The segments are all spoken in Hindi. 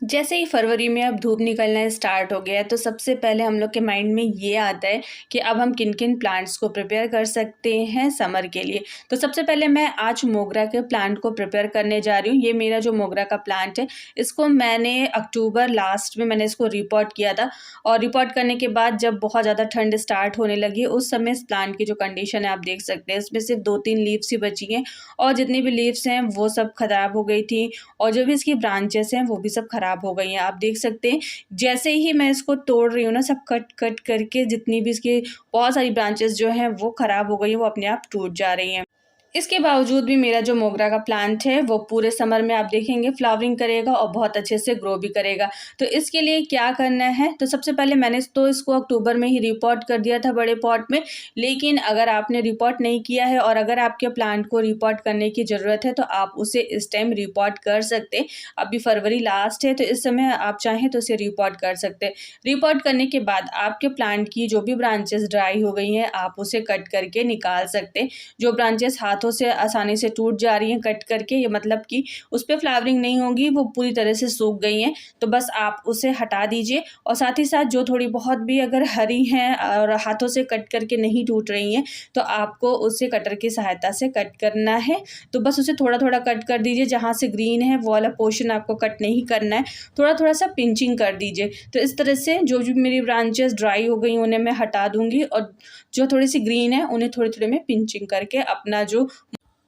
जैसे ही फरवरी में अब धूप निकलना स्टार्ट हो गया है, तो सबसे पहले हम लोग के माइंड में ये आता है कि अब हम किन-किन प्लांट्स को प्रिपेयर कर सकते हैं समर के लिए। तो सबसे पहले मैं आज मोगरा के प्लांट को प्रिपेयर करने जा रही हूँ। ये मेरा जो मोगरा का प्लांट है, इसको मैंने अक्टूबर लास्ट में मैंने इसको रिपोर्ट किया था और रिपोर्ट करने के बाद जब बहुत ज़्यादा ठंड स्टार्ट होने लगी, उस समय इस प्लांट की जो कंडीशन है आप देख सकते हैं, इसमें सिर्फ 2-3 लीव्स ही बची हैं और जितनी भी लीव्स हैं वो सब खराब हो गई थी और जो भी इसकी ब्रांचेस हैं वो भी सब खराब हो गई हैं। आप देख सकते हैं जैसे ही मैं इसको तोड़ रही हूँ ना, सब कट कट करके जितनी भी इसकी बहुत सारी ब्रांचेस जो हैं वो खराब हो गई हैं, वो अपने आप टूट जा रही हैं। इसके बावजूद भी मेरा जो मोगरा का प्लांट है वो पूरे समर में आप देखेंगे फ्लावरिंग करेगा और बहुत अच्छे से ग्रो भी करेगा। तो इसके लिए क्या करना है, तो सबसे पहले मैंने तो इसको अक्टूबर में ही रिपोर्ट कर दिया था बड़े पॉट में, लेकिन अगर आपने रिपोर्ट नहीं किया है और अगर आपके प्लांट को रिपोर्ट करने की ज़रूरत है तो आप उसे इस टाइम रिपोर्ट कर सकते हैं। अभी फरवरी लास्ट है तो इस समय आप चाहें तो उसे रिपोर्ट कर सकते हैं। रिपोर्ट करने के बाद आपके प्लांट की जो भी ब्रांचेस ड्राई हो गई हैं आप उसे कट करके निकाल सकते हैं। जो ब्रांचेस हाथों से आसानी से टूट जा रही हैं कट करके, ये मतलब कि उस पे फ्लावरिंग नहीं होगी, वो पूरी तरह से सूख गई हैं, तो बस आप उसे हटा दीजिए। और साथ ही साथ जो थोड़ी बहुत भी अगर हरी हैं और हाथों से कट करके नहीं टूट रही हैं तो आपको उसे कटर की सहायता से कट करना है। तो बस उसे थोड़ा थोड़ा कट कर दीजिए, जहाँ से ग्रीन है वो वाला पोर्शन आपको कट नहीं करना है, थोड़ा थोड़ा सा पिंचिंग कर दीजिए। तो इस तरह से जो भी मेरी ब्रांचेस ड्राई हो गई उन्हें मैं हटा दूंगी और जो थोड़ी सी ग्रीन है उन्हें थोड़ी थोड़ी मैं पिंचिंग करके अपना जो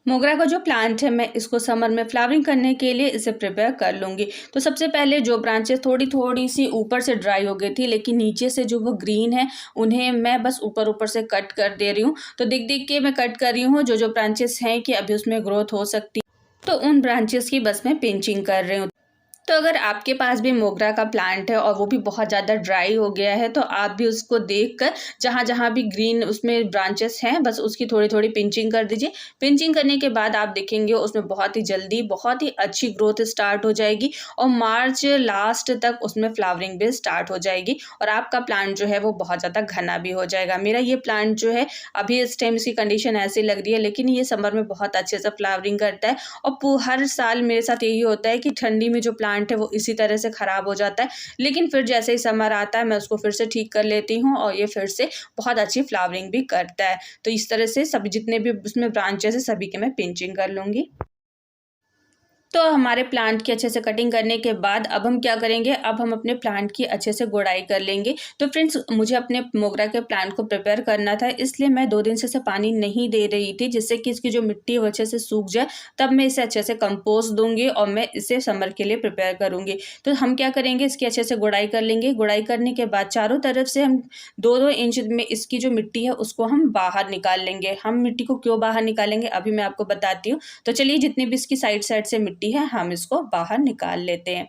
मोगरा का जो प्लांट है मैं इसको समर में फ्लावरिंग करने के लिए इसे प्रिपेयर कर लूँगी। तो सबसे पहले जो ब्रांचेस थोड़ी सी ऊपर से ड्राई हो गई थी लेकिन नीचे से जो वो ग्रीन है उन्हें मैं बस ऊपर ऊपर से कट कर दे रही हूँ। तो देख देख के मैं कट कर रही हूँ, जो जो ब्रांचेस हैं कि अभी उसमें ग्रोथ हो सकती है तो उन ब्रांचेस की बस मैं पिंचिंग कर रही हूँ। तो अगर आपके पास भी मोगरा का प्लांट है और वो भी बहुत ज़्यादा ड्राई हो गया है तो आप भी उसको देखकर जहाँ जहाँ भी ग्रीन उसमें ब्रांचेस हैं बस उसकी थोड़ी थोड़ी पिंचिंग कर दीजिए। पिंचिंग करने के बाद आप देखेंगे उसमें बहुत ही जल्दी बहुत ही अच्छी ग्रोथ स्टार्ट हो जाएगी और मार्च लास्ट तक उसमें फ्लावरिंग भी स्टार्ट हो जाएगी और आपका प्लांट जो है वो बहुत ज़्यादा घना भी हो जाएगा। मेरा ये प्लांट जो है अभी इस टाइम इसकी कंडीशन ऐसी लग रही है, लेकिन ये समर में बहुत अच्छे से फ्लावरिंग करता है और हर साल मेरे साथ यही होता है कि ठंडी में जो प्लांट है वो इसी तरह से खराब हो जाता है, लेकिन फिर जैसे ही समर आता है मैं उसको फिर से ठीक कर लेती हूँ और ये फिर से बहुत अच्छी फ्लावरिंग भी करता है। तो इस तरह से सभी जितने भी उसमें ब्रांचेस है सभी के मैं पिंचिंग कर लूँगी। तो हमारे प्लांट की अच्छे से कटिंग करने के बाद अब हम क्या करेंगे, अब हम अपने प्लांट की अच्छे से गुड़ाई कर लेंगे। तो फ्रेंड्स मुझे अपने मोगरा के प्लांट को प्रिपेयर करना था, इसलिए मैं 2 दिन से इसे पानी नहीं दे रही थी जिससे कि इसकी जो मिट्टी है वो अच्छे से सूख जाए। तब मैं इसे अच्छे से कंपोस्ट दूंगी और मैं इसे समर के लिए प्रिपेयर करूँगी। तो हम क्या करेंगे, इसकी अच्छे से गुड़ाई कर लेंगे। गुड़ाई करने के बाद चारों तरफ से हम 2-2 इंच में इसकी जो मिट्टी है उसको हम बाहर निकाल लेंगे। हम मिट्टी को क्यों बाहर निकालेंगे अभी मैं आपको बताती हूँ। तो चलिए जितनी भी इसकी साइड साइड से मिट्टी है हम इसको बाहर निकाल लेते हैं।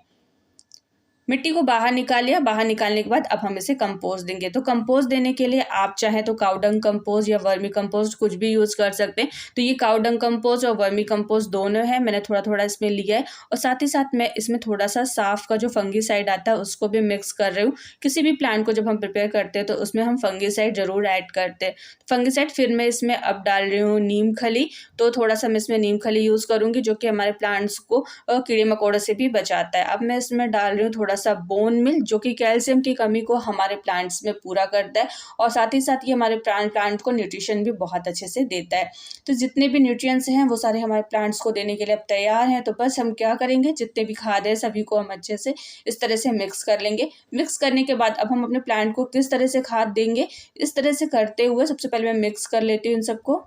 मिट्टी को बाहर निकाल लिया। बाहर निकालने के बाद अब हम इसे कंपोस्ट देंगे। तो कंपोस्ट देने के लिए आप चाहें तो काउडंग कंपोस्ट या वर्मी कंपोस्ट कुछ भी यूज़ कर सकते हैं। तो ये काउडंग कंपोस्ट और वर्मी कंपोस्ट दोनों है, मैंने थोड़ा थोड़ा इसमें लिया है और साथ ही साथ मैं इसमें थोड़ा सा साफ का जो फंगीसाइड आता है उसको भी मिक्स कर रही हूँ। किसी भी प्लांट को जब हम प्रिपेयर करते हैं तो उसमें हम फंगीसाइड ज़रूर ऐड करते हैं। फंगीसाइड फिर मैं इसमें अब डाल रही हूँ नीम खली। तो थोड़ा सा मैं इसमें नीम खली यूज़ करूँगी जो कि हमारे प्लांट्स को कीड़े मकोड़े से भी बचाता है। अब मैं इसमें डाल रही हूँ थोड़ा सा बोन मिल जो कि कैल्शियम की कमी को हमारे प्लांट्स में पूरा करता है और साथ ही साथ ये हमारे प्लांट को न्यूट्रिशन भी बहुत अच्छे से देता है। तो जितने भी न्यूट्रिएंट्स हैं वो सारे हमारे प्लांट्स को देने के लिए अब तैयार हैं। तो बस हम क्या करेंगे, जितने भी खाद है सभी को हम अच्छे से इस तरह से मिक्स कर लेंगे। मिक्स करने के बाद अब हम अपने प्लांट को किस तरह से खाद देंगे, इस तरह से करते हुए सबसे पहले मैं मिक्स कर लेती हूँ इन सबको।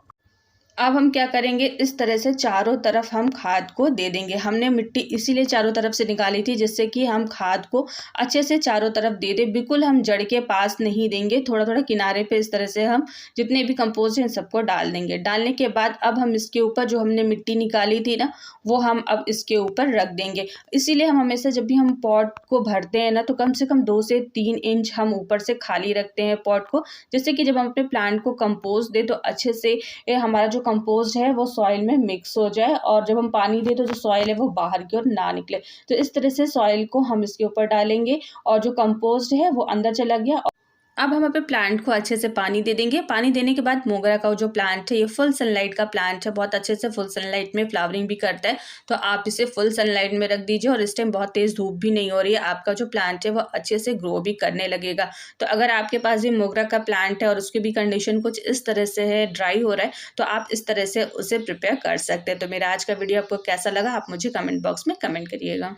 अब हम क्या करेंगे, इस तरह से चारों तरफ हम खाद को दे देंगे। हमने मिट्टी इसीलिए चारों तरफ से निकाली थी जिससे कि हम खाद को अच्छे से चारों तरफ दे दें। बिल्कुल हम जड़ के पास नहीं देंगे, थोड़ा थोड़ा किनारे पे इस तरह से हम जितने भी कंपोस्ट हैं सबको डाल देंगे। डालने के बाद अब हम इसके ऊपर जो हमने मिट्टी निकाली थी ना वो हम अब इसके ऊपर रख देंगे। इसीलिए हम हमेशा जब भी हम पॉट को भरते हैं ना तो कम से कम 2 से 3 इंच हम ऊपर से खाली रखते हैं पॉट को, जिससे कि जब हम अपने प्लांट को कंपोस्ट दें तो अच्छे से हमारा जो कंपोस्ट है वो सॉइल में मिक्स हो जाए और जब हम पानी दें तो जो सॉइल है वो बाहर की ओर ना निकले। तो इस तरह से सॉइल को हम इसके ऊपर डालेंगे और जो कंपोस्ट है वो अंदर चला गया अब हम अपने प्लांट को अच्छे से पानी दे देंगे। पानी देने के बाद मोगरा का जो प्लांट है ये फुल सनलाइट का प्लांट है, बहुत अच्छे से फुल सनलाइट में फ्लावरिंग भी करता है। तो आप इसे फुल सनलाइट में रख दीजिए और इस टाइम बहुत तेज़ धूप भी नहीं हो रही है, आपका जो प्लांट है वो अच्छे से ग्रो भी करने लगेगा। तो अगर आपके पास भी मोगरा का प्लांट है और उसकी भी कंडीशन कुछ इस तरह से है, ड्राई हो रहा है, तो आप इस तरह से उसे प्रिपेयर कर सकते हैं। तो मेरा आज का वीडियो आपको कैसा लगा आप मुझे कमेंट बॉक्स में कमेंट करिएगा।